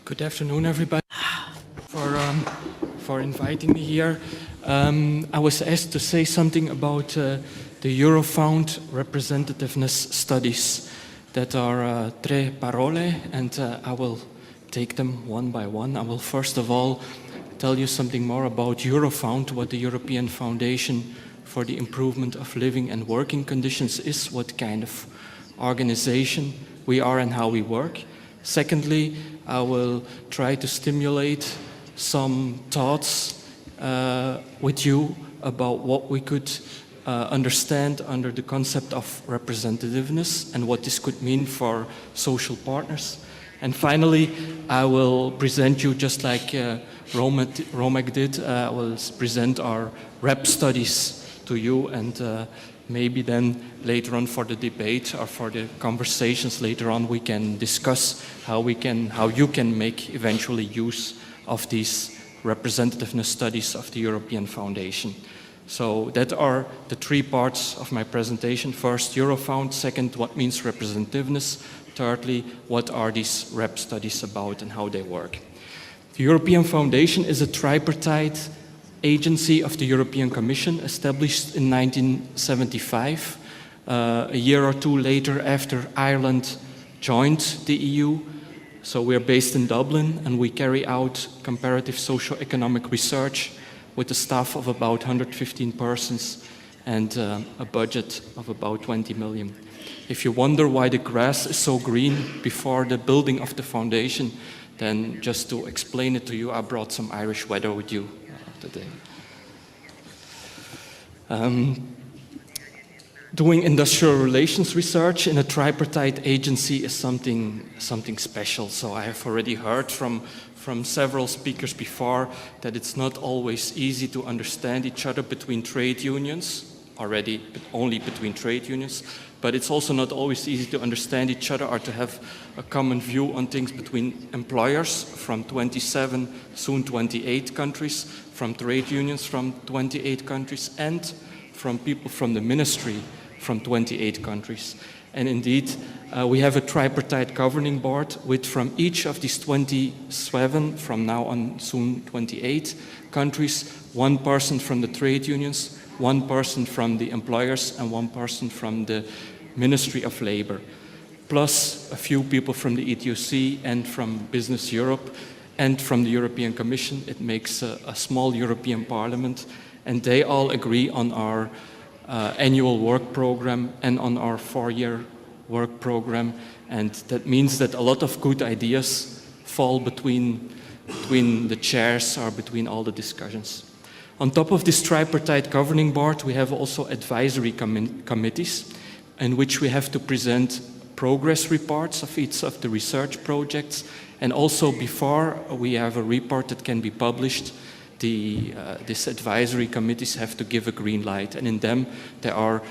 Good afternoon, everybody, for inviting me here. I was asked to say something about the Eurofound representativeness studies that are tre parole, and I will take them one by one. I will first of all tell you something more about Eurofound, what the European Foundation for the Improvement of Living and Working Conditions is, what kind of organization we are and how we work. Secondly, I will try to stimulate some thoughts with you about what we could understand under the concept of representativeness and what this could mean for social partners. And finally, I will present you, just like Romek did, I will present our rep studies to you, and maybe then later on for the debate or for the conversations later on we can discuss how you can make eventually use of these representativeness studies of the European Foundation. So that are the three parts of my presentation. First, Eurofound. Second, what means representativeness. Thirdly, what are these rep studies about and how they work. The European Foundation is a tripartite agency of the European Commission, established in 1975, a year or two later after Ireland joined the EU. So we're based in Dublin, and we carry out comparative socio-economic research with a staff of about 115 persons and a budget of about 20 million. If you wonder why the grass is so green before the building of the foundation, then just to explain it to you, I brought some Irish weather with you today. Doing industrial relations research in a tripartite agency is something special. So I have already heard from several speakers before that it's not always easy to understand each other between trade unions, already only between trade unions, but it's also not always easy to understand each other or to have a common view on things between employers from 27, soon 28 countries, from trade unions from 28 countries, and from people from the ministry from 28 countries. And indeed, we have a tripartite governing board with, from each of these 27, from now on soon 28 countries, one person from the trade unions, one person from the employers, and one person from the Ministry of Labor, plus a few people from the ETUC and from Business Europe and from the European Commission. It makes a small European Parliament, and they all agree on our annual work program and on our 4-year work program, and that means that a lot of good ideas fall between the chairs or between all the discussions. On top of this tripartite governing board, we have also advisory committees in which we have to present progress reports of each of the research projects, and also before we have a report that can be published, these advisory committees have to give a green light, and in them there are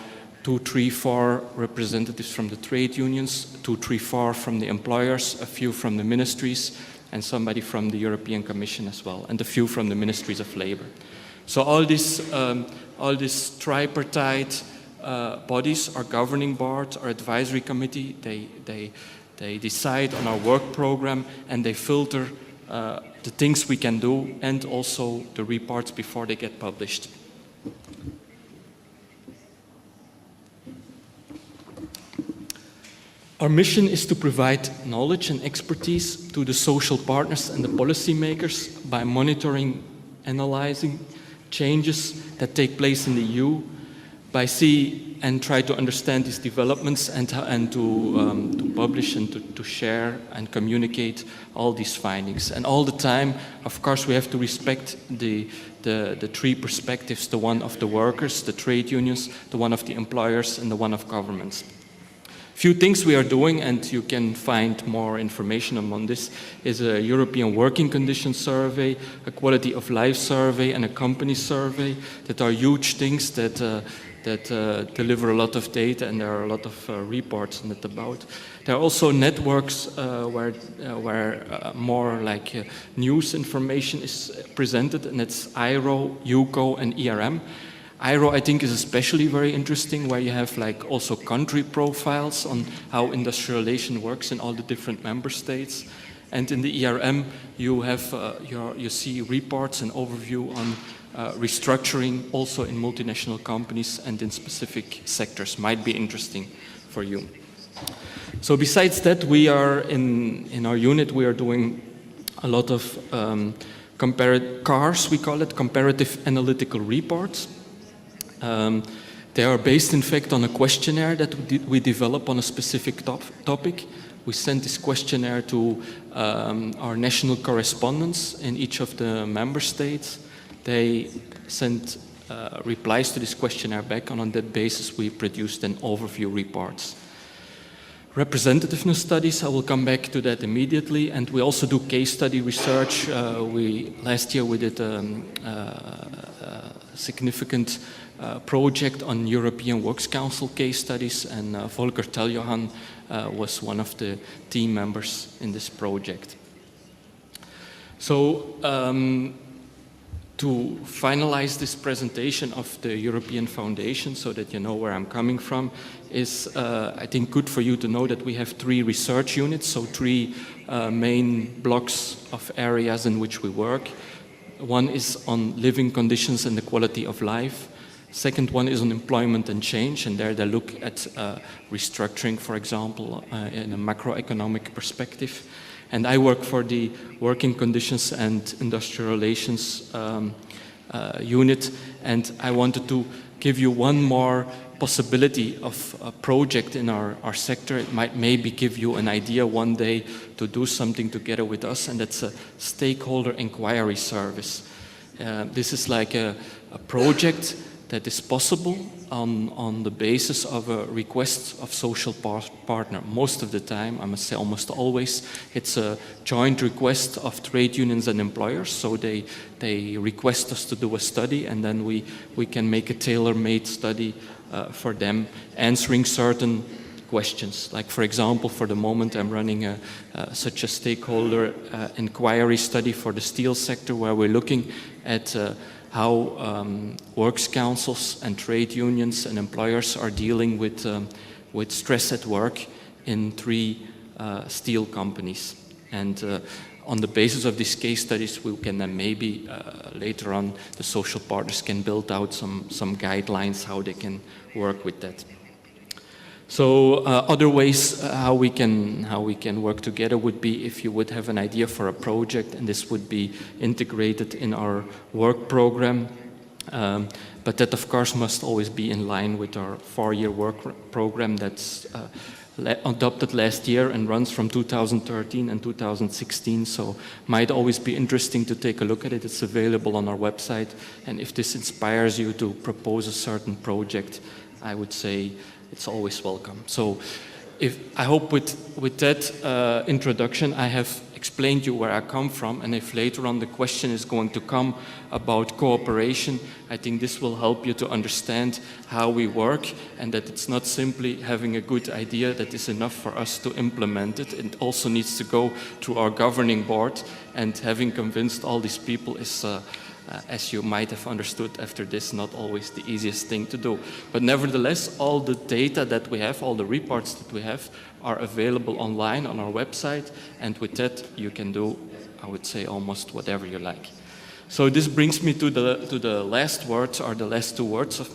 2, 3, 4 representatives from the trade unions, 2, 3, 4 from the employers, a few from the ministries, and somebody from the European Commission as well, and a few from the ministries of labor. So all these tripartite bodies, our governing board, our advisory committee, they decide on our work program, and they filter the things we can do and also the reports before they get published. Our mission is to provide knowledge and expertise to the social partners and the policymakers by monitoring, analyzing changes that take place in the EU, by see and try to understand these developments and to publish and to share and communicate all these findings. And all the time, of course, we have to respect the three perspectives, the one of the workers, the trade unions, the one of the employers, and the one of governments. Few things we are doing, and you can find more information on this, is a European Working Conditions Survey, a Quality of Life Survey, and a Company Survey that are huge things that deliver a lot of data, and there are a lot of reports on it about. There are also networks where more like news information is presented, and it's IRO, UCO, and ERM. IRO, I think, is especially very interesting, where you have like also country profiles on how industrial relation works in all the different member states. And in the ERM, you have you see reports and overview on restructuring also in multinational companies and in specific sectors. Might be interesting for you. So besides that, we are in our unit, we are doing a lot of CARS, we call it, comparative analytical reports. They are based, in fact, on a questionnaire that we develop on a specific topic. We send this questionnaire to our national correspondents in each of the member states. They send replies to this questionnaire back, and on that basis we produce then overview reports. Representativeness studies, I will come back to that immediately, and we also do case study research. Last year we did a significant project on European Works Council case studies, and Volker Teljohan was one of the team members in this project. So to finalize this presentation of the European Foundation, so that you know where I'm coming from, is I think good for you to know that we have 3 research units, so 3 main blocks of areas in which we work. One is on living conditions and the quality of life. Second one is on employment and change, and there they look at restructuring, for example, in a macroeconomic perspective. And I work for the working conditions and industrial relations unit, and I wanted to give you one more possibility of a project in our sector. It might maybe give you an idea one day to do something together with us, and that's a stakeholder inquiry service. This is like a project that is possible on the basis of a request of social partner. Most of the time, I must say almost always, it's a joint request of trade unions and employers. So they request us to do a study, and then we can make a tailor-made study for them, answering certain questions. Like, for example, for the moment I'm running such a stakeholder inquiry study for the steel sector, where we're looking at how works councils and trade unions and employers are dealing with stress at work in 3 steel companies. And on the basis of these case studies, we can then maybe later on the social partners can build out some guidelines how they can work with that. So other ways how we can work together would be if you would have an idea for a project, and this would be integrated in our work program. But that, of course, must always be in line with our 4-year work program that's adopted last year and runs from 2013 and 2016. So might always be interesting to take a look at it. It's available on our website. And if this inspires you to propose a certain project, I would say it's always welcome. So I hope with that introduction I have explained you where I come from, and if later on the question is going to come about cooperation, I think this will help you to understand how we work, and that it's not simply having a good idea that is enough for us to implement it. It also needs to go through our governing board, and having convinced all these people is as you might have understood after this, not always the easiest thing to do. But nevertheless, all the data that we have, all the reports that we have, are available online on our website, and with that you can do, I would say, almost whatever you like. So this brings me to the last words, or the last 2 words of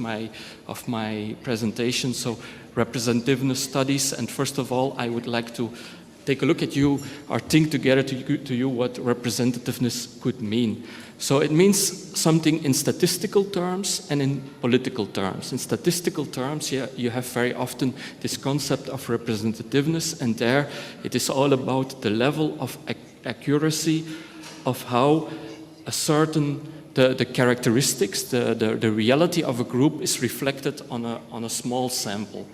my presentation. So representativeness studies, and first of all I would like to take a look at you, or think together to you what representativeness could mean. So it means something in statistical terms and in political terms. In statistical terms, you have very often this concept of representativeness, and there it is all about the level of accuracy of how a certain, the characteristics, the reality of a group is reflected on a small sample.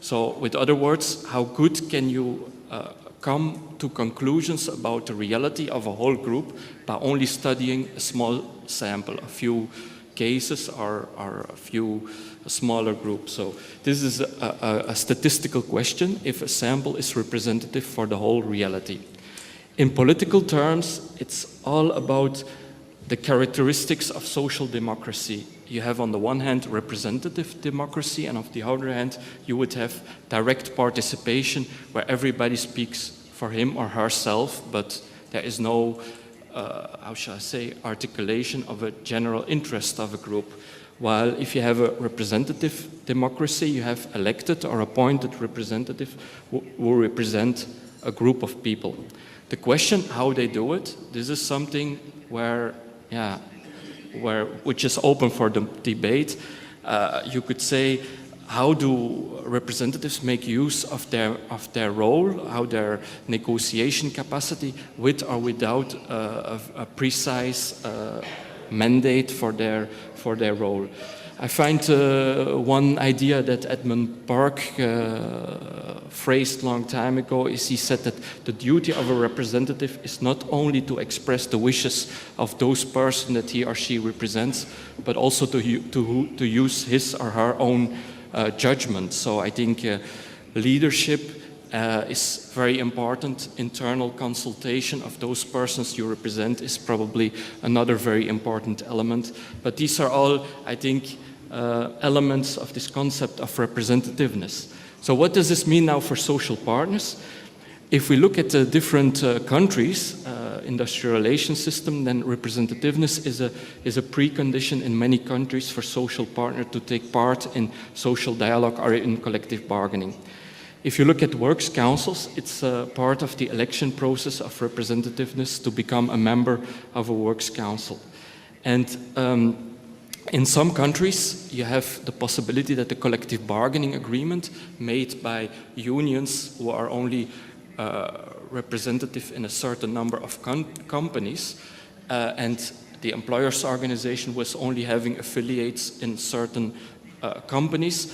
So with other words, how good can you come to conclusions about the reality of a whole group by only studying a small sample, a few cases or a smaller group. So this is a statistical question, if a sample is representative for the whole reality. In political terms, it's all about the characteristics of social democracy. You have on the one hand representative democracy, and on the other hand you would have direct participation, where everybody speaks for him or herself, but there is no, how shall I say, articulation of a general interest of a group. While if you have a representative democracy, you have elected or appointed representatives who represent a group of people. The question how they do it, this is something where, which is open for the debate. You could say, how do representatives make use of their role, how their negotiation capacity, with or without a precise mandate for their role. I find one idea that Edmund Burke phrased a long time ago is he said that the duty of a representative is not only to express the wishes of those persons that he or she represents, but also to use his or her own judgment. So I think leadership is very important. Internal consultation of those persons you represent is probably another very important element. But these are all, I think, elements of this concept of representativeness. So what does this mean now for social partners? If we look at the different countries, industrial relations system, then representativeness is a precondition in many countries for social partners to take part in social dialogue or in collective bargaining. If you look at works councils, it's part of the election process of representativeness to become a member of a works council. And in some countries, you have the possibility that the collective bargaining agreement made by unions who are only representative in a certain number of companies, and the employers' organization was only having affiliates in certain companies,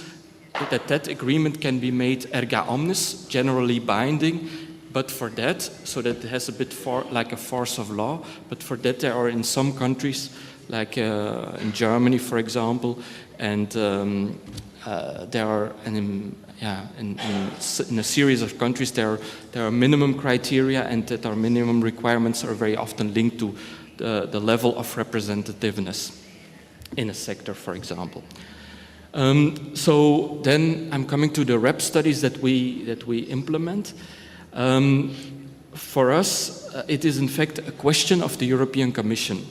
that agreement can be made erga omnes, generally binding, but for that, so that it has a bit like a force of law, but for that there are in some countries, like in Germany, for example, and there are in a series of countries there are minimum criteria, and that our minimum requirements are very often linked to the level of representativeness in a sector, for example. So then I'm coming to the rep studies that we implement. For us, it is in fact a question of the European Commission.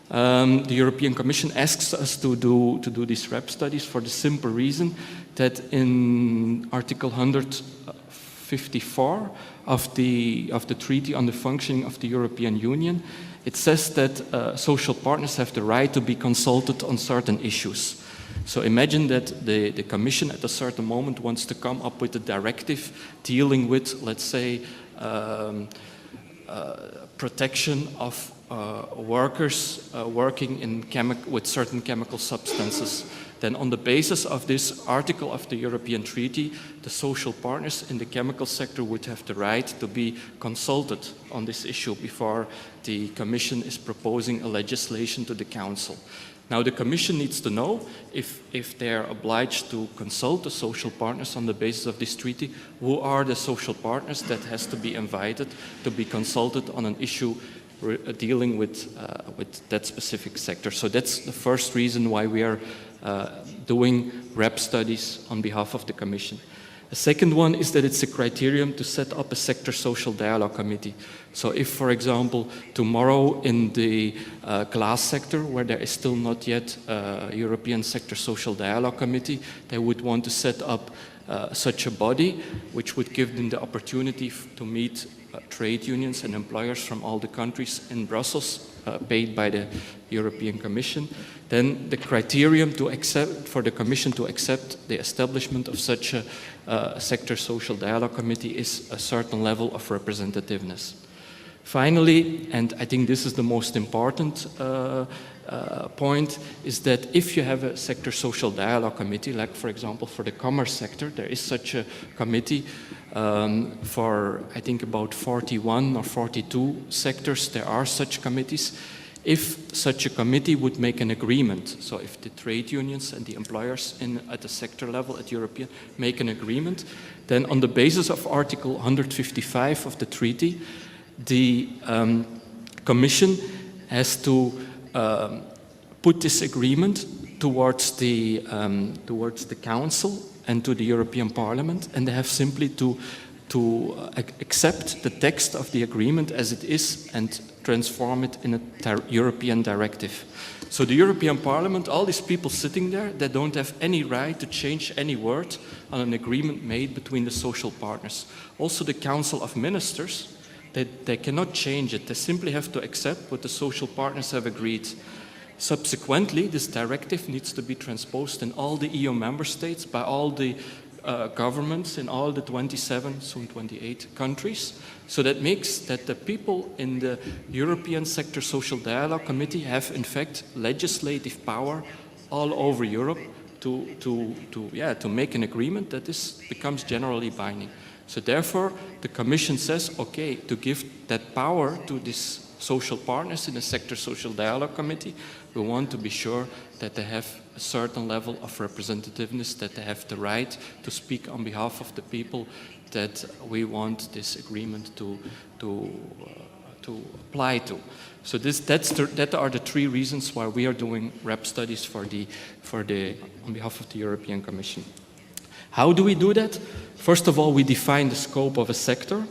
The European Commission asks us to do these rep studies for the simple reason that in Article 154 of the Treaty on the Functioning of the European Union, it says that social partners have the right to be consulted on certain issues. So imagine that the Commission at a certain moment wants to come up with a directive dealing with, let's say, protection of workers working in with certain chemical substances. Then on the basis of this article of the European Treaty, the social partners in the chemical sector would have the right to be consulted on this issue before the Commission is proposing a legislation to the Council. Now the Commission needs to know if they are obliged to consult the social partners on the basis of this treaty, who are the social partners that has to be invited to be consulted on an issue dealing with that specific sector. So that's the first reason why we are doing rep studies on behalf of the Commission. The second one is that it's a criterion to set up a sector social dialogue committee. So if, for example, tomorrow in the glass sector, where there is still not yet a European sector social dialogue committee, they would want to set up such a body, which would give them the opportunity to meet trade unions and employers from all the countries in Brussels, paid by the European Commission. Then the criterion for the Commission to accept the establishment of such a sector social dialogue committee is a certain level of representativeness. Finally, and I think this is the most important point, is that if you have a sector social dialogue committee, like for example for the commerce sector, there is such a committee for I think about 41 or 42 sectors, there are such committees. If such a committee would make an agreement, so if the trade unions and the employers at the sector level, at European, make an agreement, then on the basis of Article 155 of the treaty, the Commission has to put this agreement towards the Council and to the European Parliament, and they have simply to accept the text of the agreement as it is and transform it in a European directive. So the European Parliament, all these people sitting there, they don't have any right to change any word on an agreement made between the social partners. Also the Council of Ministers, they cannot change it. They simply have to accept what the social partners have agreed. Subsequently, this directive needs to be transposed in all the EU member states by all the governments in all the 27, soon 28 countries. So that makes that the people in the European Sector Social Dialogue Committee have in fact legislative power all over Europe to make an agreement that becomes generally binding. So therefore, the Commission says, okay, to give that power to these social partners in the Sector Social Dialogue Committee, we want to be sure that they have a certain level of representativeness, that they have the right to speak on behalf of the people that we want this agreement to apply to. So that are the three reasons why we are doing REP studies on behalf of the European Commission. How do we do that? First of all, we define the scope of a sector.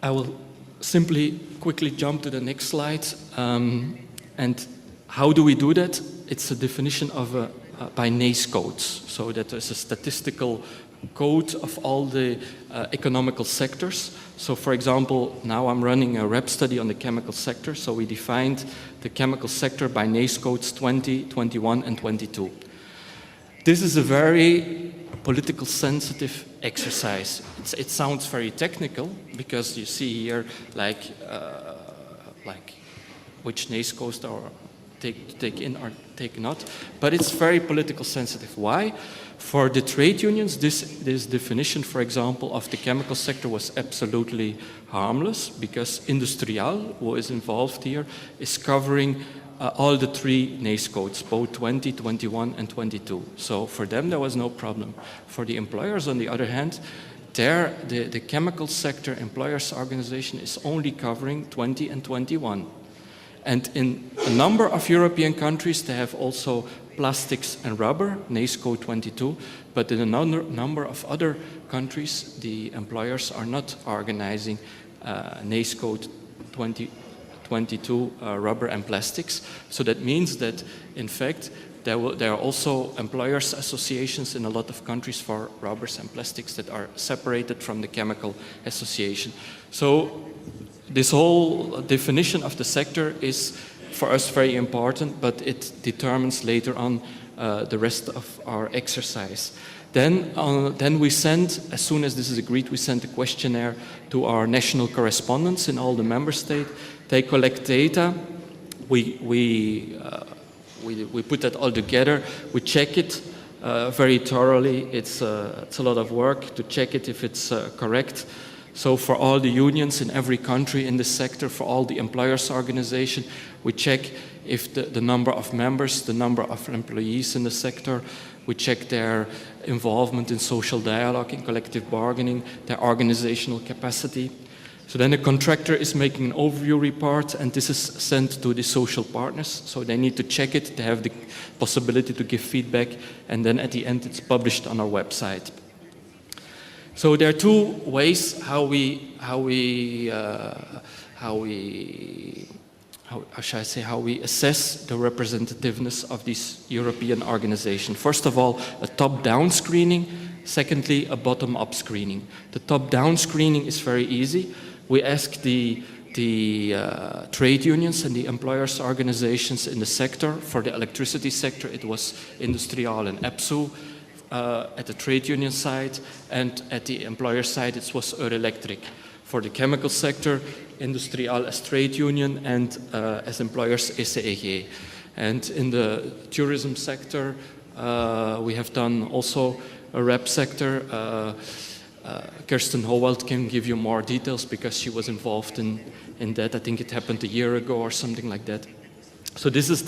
I will simply quickly jump to the next slide. And how do we do that? It's a definition of by NACE codes. So that is a statistical code of all the economical sectors. So for example, now I'm running a REP study on the chemical sector. So we defined the chemical sector by NACE codes 20, 21, and 22. This is a very political sensitive exercise. It sounds very technical because you see here like which NACE codes are take in or take not, but it's very political sensitive. Why? For the trade unions, this definition, for example, of the chemical sector was absolutely harmless because Industrial, who is involved here, is covering all the three NACE codes, both 20, 21, and 22. So for them, there was no problem. For the employers, on the other hand, the chemical sector employers organization is only covering 20 and 21. And in a number of European countries, they have also plastics and rubber, NACE code 22, but in a number of other countries, the employers are not organizing NACE code 22 rubber and plastics. So that means that, in fact, there are also employers associations in a lot of countries for rubbers and plastics that are separated from the chemical association. So this whole definition of the sector is for us very important, but it determines later on the rest of our exercise. Then we send, as soon as this is agreed, we send a questionnaire to our national correspondents in all the member states. They collect data. We put that all together. We check it very thoroughly. It's a lot of work to check it if it's correct. So for all the unions in every country in this sector, for all the employers' organization, we check if the number of members, the number of employees in the sector, we check their involvement in social dialogue, in collective bargaining, their organizational capacity. So then the contractor is making an overview report, and this is sent to the social partners. So they need to check it, they have the possibility to give feedback, and then at the end it's published on our website. So there are two ways how we assess the representativeness of this European organization. First of all, a top-down screening. Secondly, a bottom-up screening. The top-down screening is very easy. We ask the trade unions and the employers' organizations in the sector. For the electricity sector, it was Industrial and EPSU. At the trade union side, and at the employer side it was Eurelectric. For the chemical sector, Industrial as trade union, and as employers ECEG. And in the tourism sector, we have done also a REP sector. Kirsten Howald can give you more details because she was involved in that. I think it happened a year ago or something like that. So this is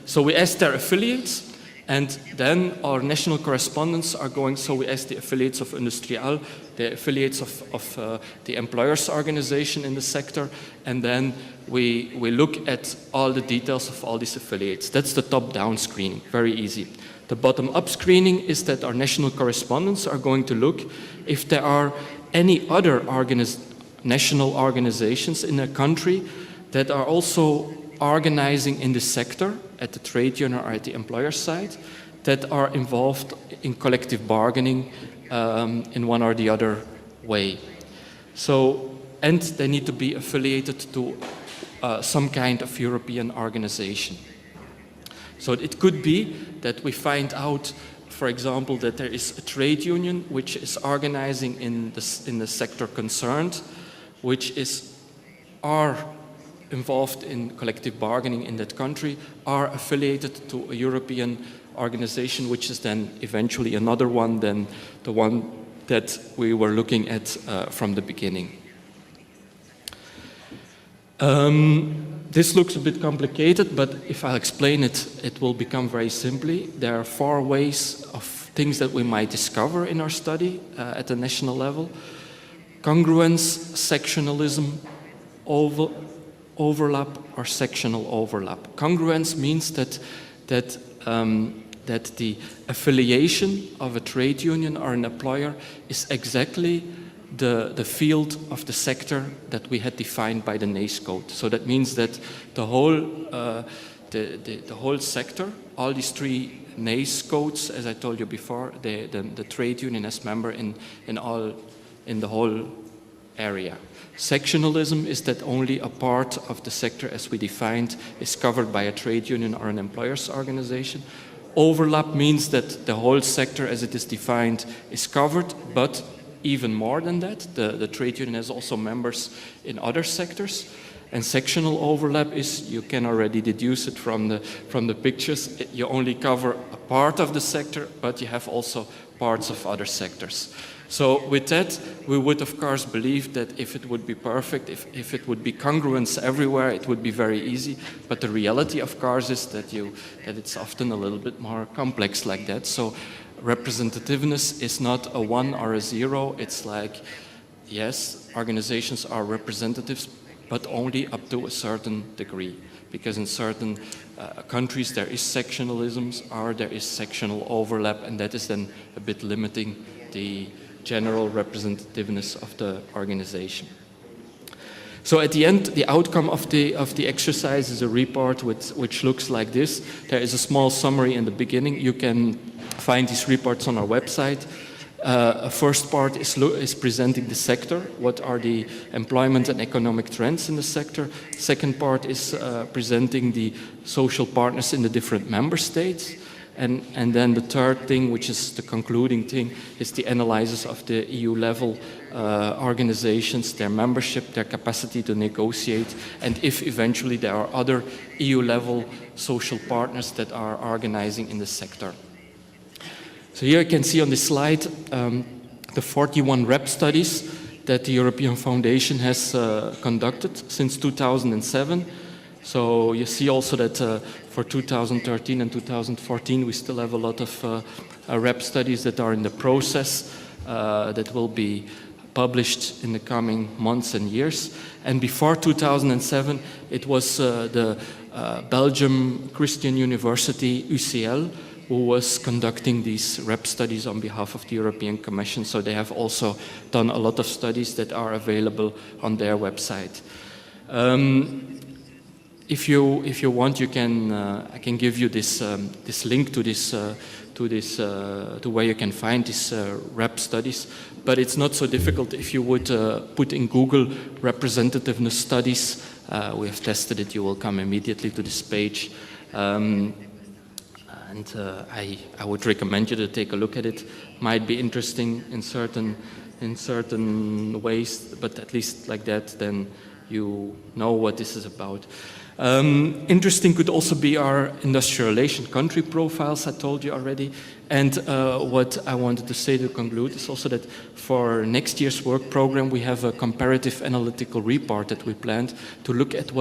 so we asked their affiliates. And then our national correspondents are going, so we ask the affiliates of Industrial, the affiliates of the employers' organization in the sector, and then we look at all the details of all these affiliates. That's the top-down screening, very easy. The bottom-up screening is that our national correspondents are going to look if there are any other national organizations in a country that are also organizing in the sector at the trade union or at the employer side that are involved in collective bargaining in one or the other way. So, and they need to be affiliated to some kind of European organization. So it could be that we find out, for example, that there is a trade union which is organizing in the sector concerned, which are involved in collective bargaining in that country, are affiliated to a European organization, which is then eventually another one than the one that we were looking at from the beginning. This looks a bit complicated, but if I'll explain it, it will become very simply. There are 4 ways of things that we might discover in our study at the national level. Congruence, sectionalism, overlap, or sectional overlap. Congruence means that the affiliation of a trade union or an employer is exactly the field of the sector that we had defined by the NACE code. So that means that the whole sector, all these 3 NACE codes, as I told you before, the trade union as member in the whole area. Sectionalism is that only a part of the sector as we defined is covered by a trade union or an employer's organization. Overlap means that the whole sector as it is defined is covered, but even more than that, the trade union has also members in other sectors. And sectional overlap is, you can already deduce it from the pictures, you only cover a part of the sector, but you have also parts of other sectors. So with that, we would of course believe that if it would be perfect, if it would be congruence everywhere, it would be very easy. But the reality of course is that it's often a little bit more complex like that. So representativeness is not a 1 or a 0. It's like, yes, organizations are representatives, but only up to a certain degree. Because in certain countries there is sectionalism or there is sectional overlap, and that is then a bit limiting the general representativeness of the organization. So at the end, the outcome of the exercise is a report which looks like this. There is a small summary in the beginning. You can find these reports on our website. A first part is presenting the sector. What are the employment and economic trends in the sector? Second part is presenting the social partners in the different member states. And then the third thing, which is the concluding thing, is the analysis of the EU level organizations, their membership, their capacity to negotiate, and if eventually there are other EU level social partners that are organizing in the sector. So here you can see on this slide the 41 rep studies that the European Foundation has conducted since 2007. So you see also that for 2013 and 2014 we still have a lot of rep studies that are in the process that will be published in the coming months and years. And before 2007 it was the Belgium Christian University, UCL, who was conducting these rep studies on behalf of the European Commission. So they have also done a lot of studies that are available on their website. If you want, you can I can give you this this link to to where you can find these rep studies. But it's not so difficult if you would put in Google representativeness studies. We have tested it. You will come immediately to this page. I would recommend you to take a look at it. Might be interesting in certain ways, but at least like that, then you know what this is about. Interesting could also be our industrial relation country profiles, I told you already. And what I wanted to say to conclude is also that for next year's work program, we have a comparative analytical report that we planned to look at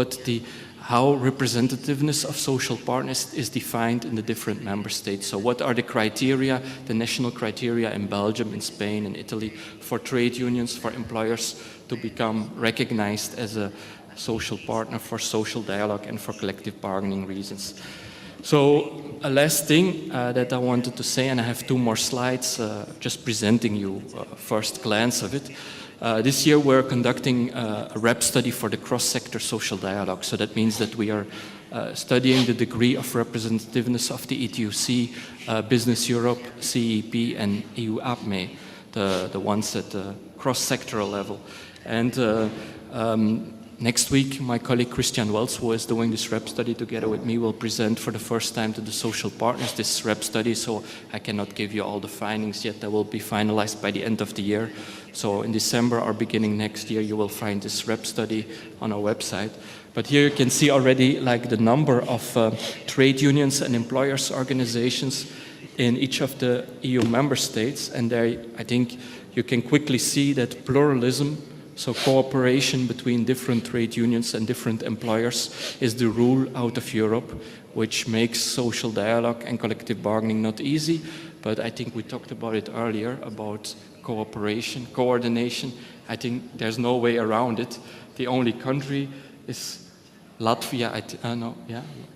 how representativeness of social partners is defined in the different member states. So what are the criteria, the national criteria in Belgium, in Spain, in Italy, for trade unions, for employers to become recognized as a social partner for social dialogue and for collective bargaining reasons. So a last thing that I wanted to say, and I have 2 more slides, just presenting you a first glance of it. This year we're conducting a REP study for the cross-sector social dialogue. So that means that we are studying the degree of representativeness of the ETUC, Business Europe, CEP, and EU APME, the ones at the cross-sectoral level. And next week, my colleague Christian Wells, who is doing this REP study together with me, will present for the first time to the social partners this REP study, so I cannot give you all the findings yet. That will be finalized by the end of the year. So in December or beginning next year, you will find this REP study on our website. But here you can see already like the number of trade unions and employers organizations in each of the EU member states. And there, I think you can quickly see that pluralism, so cooperation between different trade unions and different employers, is the rule out of Europe, which makes social dialogue and collective bargaining not easy. But I think we talked about it earlier, about cooperation, coordination. I think there's no way around it. The only country is Latvia,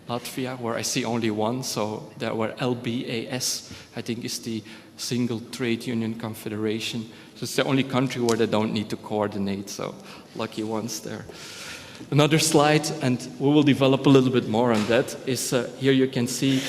Latvia, where I see only one. So there were LBAS, I think, is the single trade union confederation. So it's the only country where they don't need to coordinate, so lucky ones there. Another slide, and we will develop a little bit more on that, is here you can see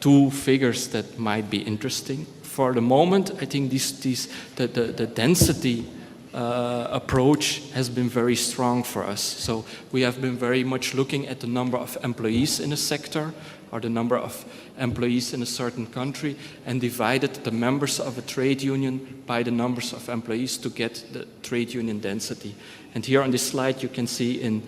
2 figures that might be interesting. For the moment, I think the density approach has been very strong for us. So we have been very much looking at the number of employees in a sector, or the number of employees in a certain country, and divided the members of a trade union by the numbers of employees to get the trade union density. And here on this slide you can see in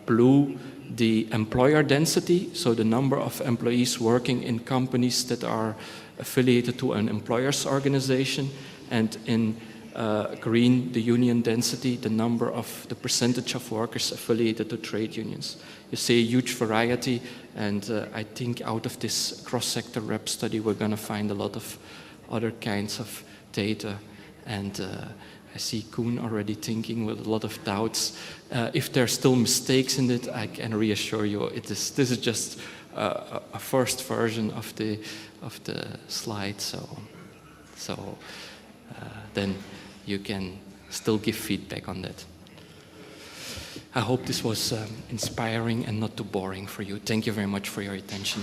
blue the employer density, so the number of employees working in companies that are affiliated to an employer's organization, and in green, the union density, the percentage of workers affiliated to trade unions. You see a huge variety, and I think out of this cross-sector REP study we're going to find a lot of other kinds of data. And I see Koen already thinking with a lot of doubts. If there are still mistakes in it, I can reassure you this is just a first version of the slide. So then you can still give feedback on that. I hope this was inspiring and not too boring for you. Thank you very much for your attention.